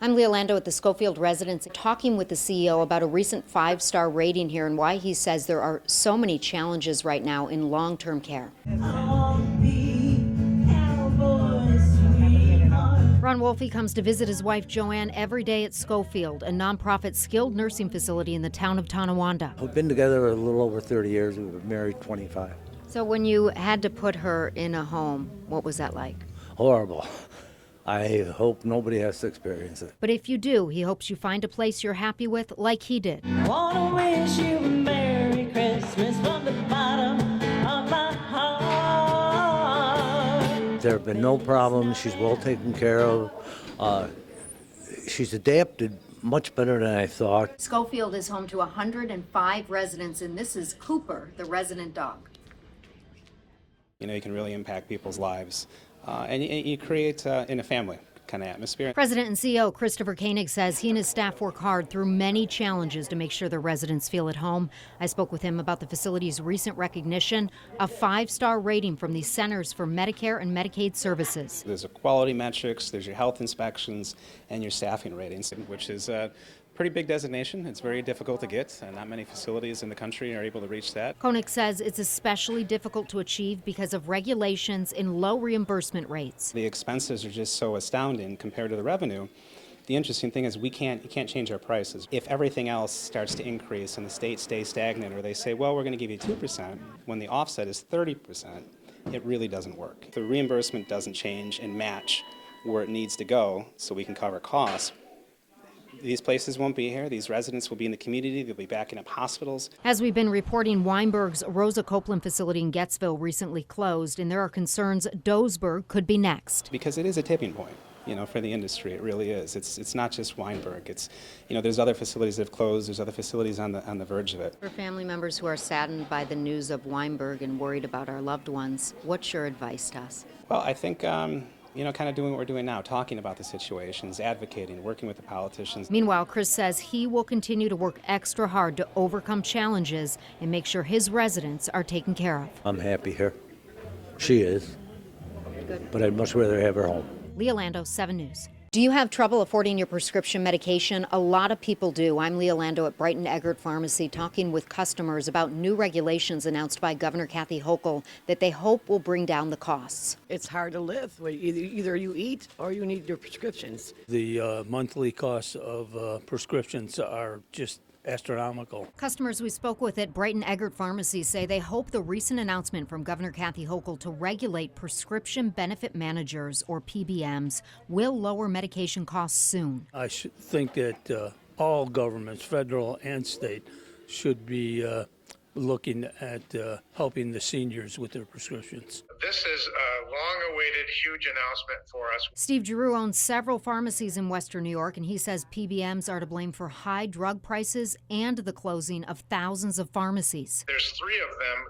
I'm Leah Lando at the Schofield Residence, talking with the CEO about a recent 5-star rating here and why he says there are so many challenges right now in long-term care. Ron Wolfe comes to visit his wife Joanne every day at Schofield, a nonprofit skilled nursing facility in the town of Tonawanda. We've been together a little over 30 years. We've been married 25. So when you had to put her in a home, what was that like? Horrible. I hope nobody has to experience it. But if you do, he hopes you find a place you're happy with like he did. I wanna wish you a Merry Christmas from the bottom of my heart. There have been no problems. She's well taken care of. She's adapted much better than I thought. Schofield is home to 105 residents, and this is Cooper, the resident dog. You know, you can really impact people's lives, and you create in a family kind of atmosphere. President and CEO Christopher Koenig says he and his staff work hard through many challenges to make sure the residents feel at home. I spoke with him about the facility's recent recognition, a 5-star rating from the Centers for Medicare and Medicaid Services. There's a quality metrics, there's your health inspections, and your staffing ratings, which is a pretty big designation. It's very difficult to get, and not many facilities in the country are able to reach that. Koenig says it's especially difficult to achieve because of regulations and low reimbursement rates. The expenses are just so astounding compared to the revenue. The interesting thing is you can't change our prices. If everything else starts to increase and the state stays stagnant, or they say, well, we're going to give you 2% when the offset is 30%, it really doesn't work. If the reimbursement doesn't change and match where it needs to go so we can cover costs, these places won't be here. These residents will be in the community. They'll be backing up hospitals. As we've been reporting, Weinberg's Rosa Copeland facility in Gettsville recently closed, and there are concerns Doesburg could be next. Because it is a tipping point, you know, for the industry. It really is. It's not just Weinberg. It's, you know, there's other facilities that have closed. There's other facilities on the verge of it. For family members who are saddened by the news of Weinberg and worried about our loved ones, what's your advice to us? Well, I think you know, kind of doing what we're doing now, talking about the situations, advocating, working with the politicians. Meanwhile, Chris says he will continue to work extra hard to overcome challenges and make sure his residents are taken care of. I'm happy here. She is. Good. But I'd much rather have her home. Leah Lando, 7 News. Do you have trouble affording your prescription medication? A lot of people do. I'm Leah Lando at Brighton Eggert Pharmacy, talking with customers about new regulations announced by Governor Kathy Hochul that they hope will bring down the costs. It's hard to live. Either you eat or you need your prescriptions. The monthly costs of prescriptions are just astronomical. Customers we spoke with at Brighton Eggert Pharmacy say they hope the recent announcement from Governor Kathy Hochul to regulate prescription benefit managers, or PBMs, will lower medication costs soon. I should think that all governments, federal and state, should be looking at helping the seniors with their prescriptions. This is a long-awaited, huge announcement for us. Steve Giroux owns several pharmacies in Western New York, and he says PBMs are to blame for high drug prices and the closing of thousands of pharmacies. There's 3 of them,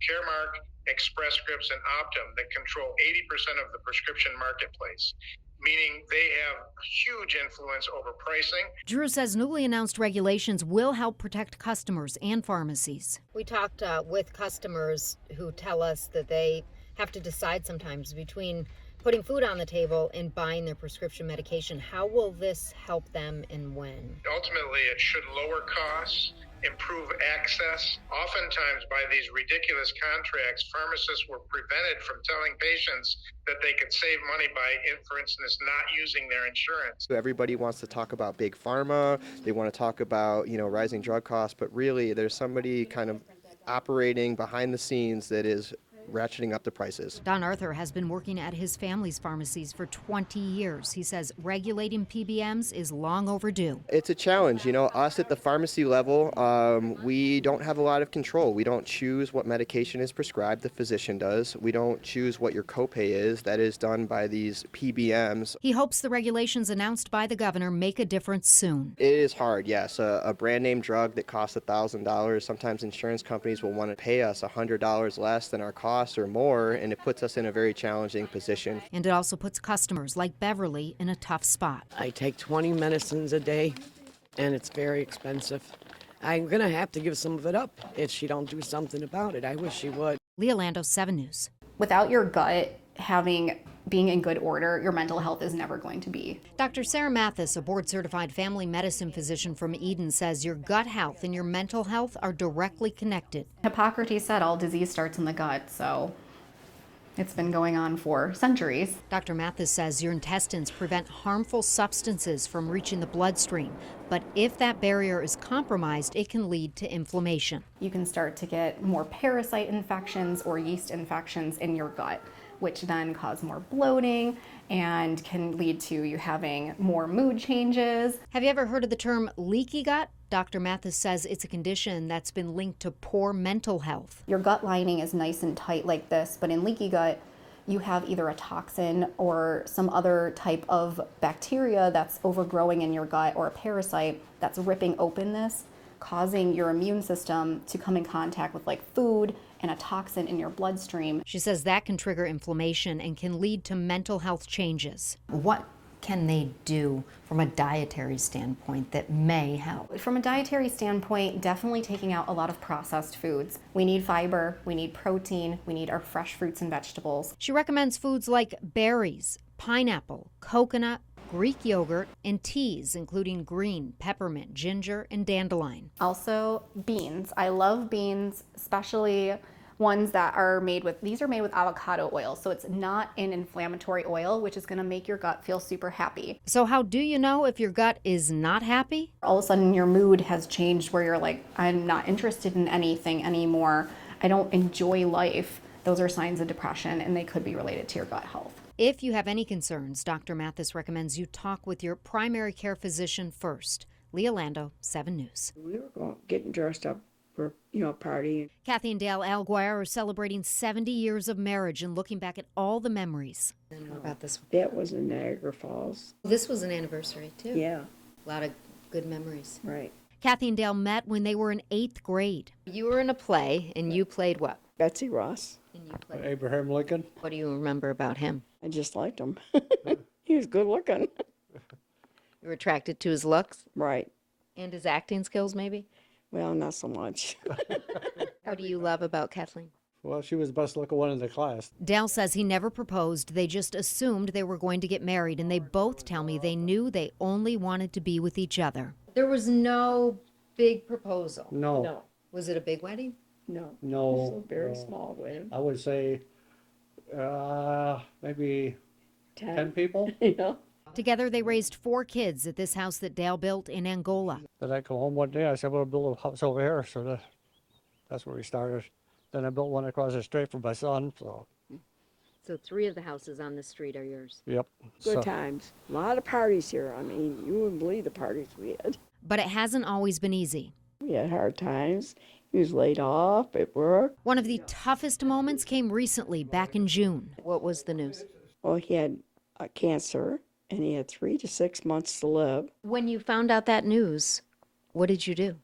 Caremark, Express Scripts, and Optum, that control 80% of the prescription marketplace, meaning they have huge influence over pricing. Drew says newly announced regulations will help protect customers and pharmacies. We talked with customers who tell us that they have to decide sometimes between putting food on the table and buying their prescription medication. How will this help them and when? Ultimately, it should lower costs, improve access. Oftentimes, by these ridiculous contracts, pharmacists were prevented from telling patients that they could save money by, for instance, not using their insurance. So everybody wants to talk about big pharma. They want to talk about, rising drug costs, but really there's somebody kind of operating behind the scenes that is ratcheting up the prices. Don Arthur has been working at his family's pharmacies for 20 years. He says regulating PBMs is long overdue. It's a challenge. Us at the pharmacy level, we don't have a lot of control. We don't choose what medication is prescribed. The physician does. We don't choose what your copay is. That is done by these PBMs. He hopes the regulations announced by the governor make a difference soon. It is hard, yes. A brand name drug that costs $1,000, sometimes insurance companies will want to pay us $100 less than our cost or more, and it puts us in a very challenging position. And it also puts customers like Beverly in a tough spot. I take 20 medicines a day, and it's very expensive. I'm going to have to give some of it up if she don't do something about it. I wish she would. Leah Lando, 7 News. Without your gut having being in good order, your mental health is never going to be. Dr. Sarah Mathis, a board-certified family medicine physician from Eden, says your gut health and your mental health are directly connected. Hippocrates said all disease starts in the gut, so it's been going on for centuries. Dr. Mathis says your intestines prevent harmful substances from reaching the bloodstream, but if that barrier is compromised, it can lead to inflammation. You can start to get more parasite infections or yeast infections in your gut, which then cause more bloating and can lead to you having more mood changes. Have you ever heard of the term leaky gut? Dr. Mathis says it's a condition that's been linked to poor mental health. Your gut lining is nice and tight like this, but in leaky gut, you have either a toxin or some other type of bacteria that's overgrowing in your gut, or a parasite that's ripping open this, causing your immune system to come in contact with like food and a toxin in your bloodstream. She says that can trigger inflammation and can lead to mental health changes. What can they do from a dietary standpoint that may help? From a dietary standpoint, definitely taking out a lot of processed foods. We need fiber, we need protein, we need our fresh fruits and vegetables. She recommends foods like berries, pineapple, coconut, Greek yogurt, and teas, including green, peppermint, ginger, and dandelion. Also, beans. I love beans, especially ones that are made with, these are made with avocado oil, so it's not an inflammatory oil, which is gonna make your gut feel super happy. So how do you know if your gut is not happy? All of a sudden your mood has changed where you're like, I'm not interested in anything anymore. I don't enjoy life. Those are signs of depression, and they could be related to your gut health. If you have any concerns, Dr. Mathis recommends you talk with your primary care physician first. Leah Lando, 7 News. We were getting dressed up for, a party. Kathy and Dale Alguire are celebrating 70 years of marriage and looking back at all the memories. And what about this one? That was in Niagara Falls. This was an anniversary, too. Yeah, A lot of good memories. right. Kathy and Dale met when they were in 8th grade. You were in a play, and you played what? Betsy Ross. And you played. Abraham Lincoln. What do you remember about him? I just liked him. He was good looking. You were attracted to his looks Right. and his acting skills, maybe? Well, not so much. What do you love about Kathleen? Well, she was the best looking one in the class. Dale says he never proposed. They just assumed they were going to get married, and they both tell me they knew they only wanted to be with each other. There was no big proposal. No. Was it a big wedding? No. No. It was a very no. small wedding. I would say maybe 10 people. Together, they raised 4 kids at this house that Dale built in Angola. Then I come home one day, I said, we'll build a house over here. So that's where we started. Then I built one across the street for my son. So 3 of the houses on the street are yours. Yep. Good times. A lot of parties here. I mean, you wouldn't believe the parties we had. But it hasn't always been easy. We had hard times. He was laid off at work. One of the toughest moments came recently, back in June. What was the news? Well, he had cancer, and he had 3 to 6 months to live. When you found out that news, what did you do?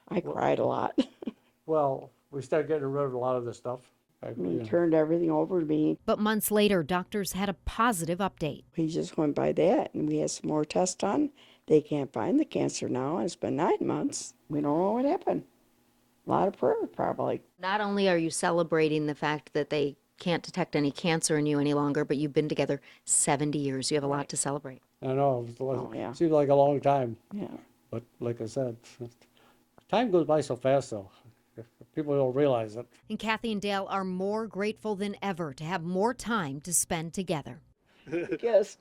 I cried a lot. Well, we started getting rid of a lot of this stuff. He turned everything over to me. But months later, doctors had a positive update. He just went by that, and we had some more tests done. They can't find the cancer now. It's been 9 months. We don't know what happened. A lot of prayer, probably. Not only are you celebrating the fact that they can't detect any cancer in you any longer, but you've been together 70 years. You have a lot to celebrate. I know. Yeah. Seemed like a long time. Yeah. But like I said, time goes by so fast, though. People don't realize it. And Kathy and Dale are more grateful than ever to have more time to spend together. Yes.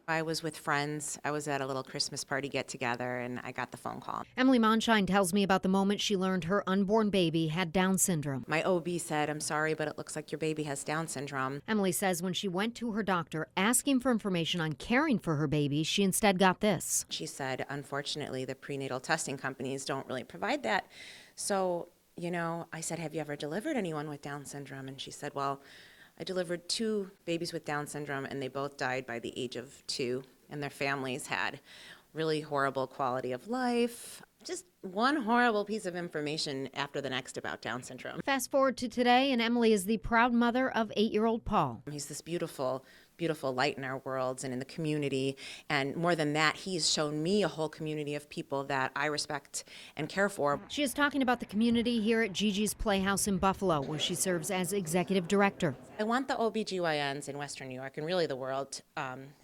I was with friends. I was at a little Christmas party get-together, and I got the phone call. Emily Monshine tells me about the moment she learned her unborn baby had Down syndrome. My OB said, "I'm sorry, but it looks like your baby has Down syndrome." Emily says when she went to her doctor asking for information on caring for her baby, she instead got this. She said, "Unfortunately, the prenatal testing companies don't really provide that." So, I said, "Have you ever delivered anyone with Down syndrome?" And she said, "Well, I delivered 2 babies with Down syndrome, and they both died by the age of 2, and their families had really horrible quality of life." Just one horrible piece of information after the next about Down syndrome. Fast forward to today, and Emily is the proud mother of 8-year-old Paul. He's this beautiful beautiful light in our worlds and in the community. And more than that, he's shown me a whole community of people that I respect and care for. She is talking about the community here at Gigi's Playhouse in Buffalo, where she serves as executive director. I want the OBGYNs in Western New York and really the world,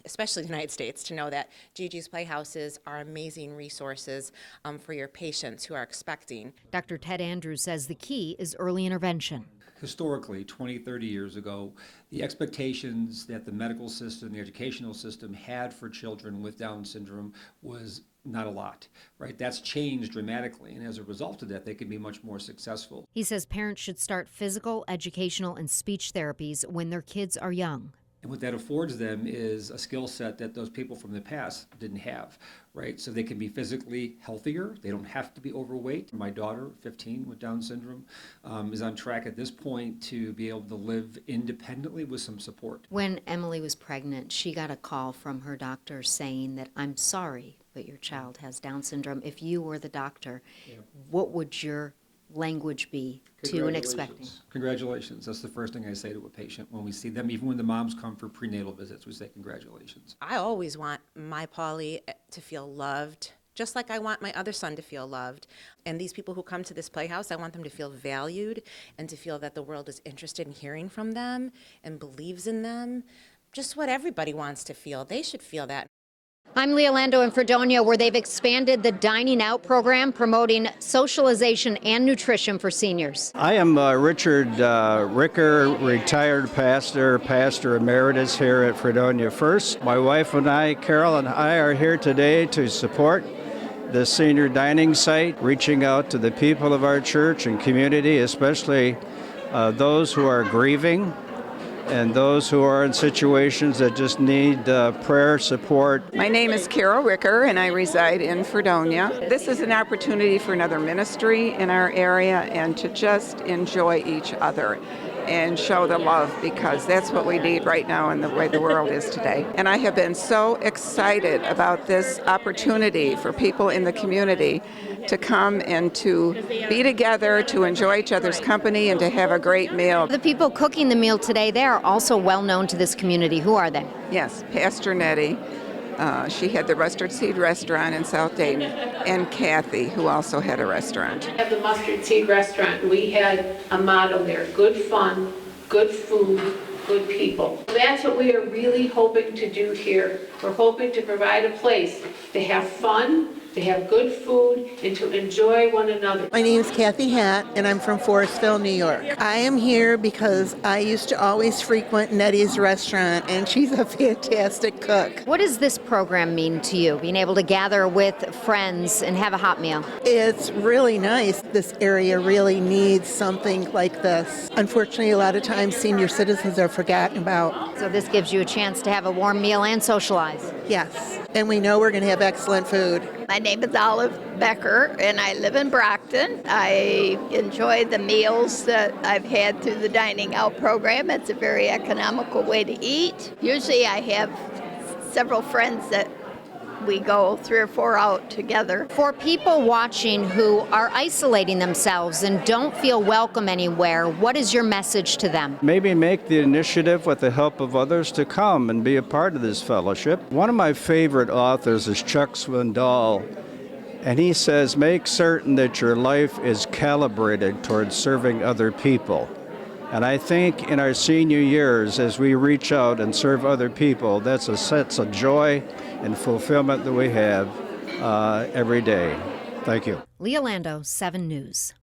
especially the United States, to know that Gigi's Playhouses are amazing resources for your patients who are expecting. Dr. Ted Andrews says the key is early intervention. Historically, 20, 30 years ago, the expectations that the medical system, the educational system had for children with Down syndrome was not a lot, right? That's changed dramatically, and as a result of that, they can be much more successful. He says parents should start physical, educational, and speech therapies when their kids are young. And what that affords them is a skill set that those people from the past didn't have, right? So they can be physically healthier. They don't have to be overweight. My daughter, 15, with Down syndrome, is on track at this point to be able to live independently with some support. When Emily was pregnant, she got a call from her doctor saying that, "I'm sorry, but your child has Down syndrome." If you were the doctor, what would your language be to an expecting? Congratulations. That's the first thing I say to a patient when we see them. Even when the moms come for prenatal visits, we say congratulations. I always want my Polly to feel loved, just like I want my other son to feel loved. And these people who come to this Playhouse, I want them to feel valued and to feel that the world is interested in hearing from them and believes in them. Just what everybody wants to feel. They should feel that. I'm Leah Lando in Fredonia, where they've expanded the dining out program, promoting socialization and nutrition for seniors. I am Richard Ricker, retired pastor emeritus here at Fredonia First. My wife and I, Carol and I, are here today to support the senior dining site, reaching out to the people of our church and community, especially those who are grieving and those who are in situations that just need prayer support. My name is Carol Ricker, and I reside in Fredonia. This is an opportunity for another ministry in our area and to just enjoy each other and show the love, because that's what we need right now in the way the world is today. And I have been so excited about this opportunity for people in the community to come and to be together, to enjoy each other's company, and to have a great meal. The people cooking the meal today, they are also well known to this community. Who are they? Yes, Pastor Nettie. She had the Mustard Seed Restaurant in South Dayton, and Kathy, who also had a restaurant. At the Mustard Seed Restaurant, we had a motto there: good fun, good food, good people. That's what we are really hoping to do here. We're hoping to provide a place to have fun, to have good food, and to enjoy one another. My name is Kathy Hatt, and I'm from Forestville, New York. I am here because I used to always frequent Nettie's restaurant, and she's a fantastic cook. What does this program mean to you, being able to gather with friends and have a hot meal? It's really nice. This area really needs something like this. Unfortunately, a lot of times senior citizens are forgotten about. So this gives you a chance to have a warm meal and socialize. Yes, and we know we're going to have excellent food. My name is Olive Becker, and I live in Brockton. I enjoy the meals that I've had through the dining out program. It's a very economical way to eat. Usually I have several friends that we go 3 or 4 out together. For people watching who are isolating themselves and don't feel welcome anywhere, what is your message to them? Maybe make the initiative with the help of others to come and be a part of this fellowship. One of my favorite authors is Chuck Swindoll, and he says, make certain that your life is calibrated towards serving other people. And I think in our senior years, as we reach out and serve other people, that's a sense of joy and fulfillment that we have every day. Thank you. Leah Lando, 7 News.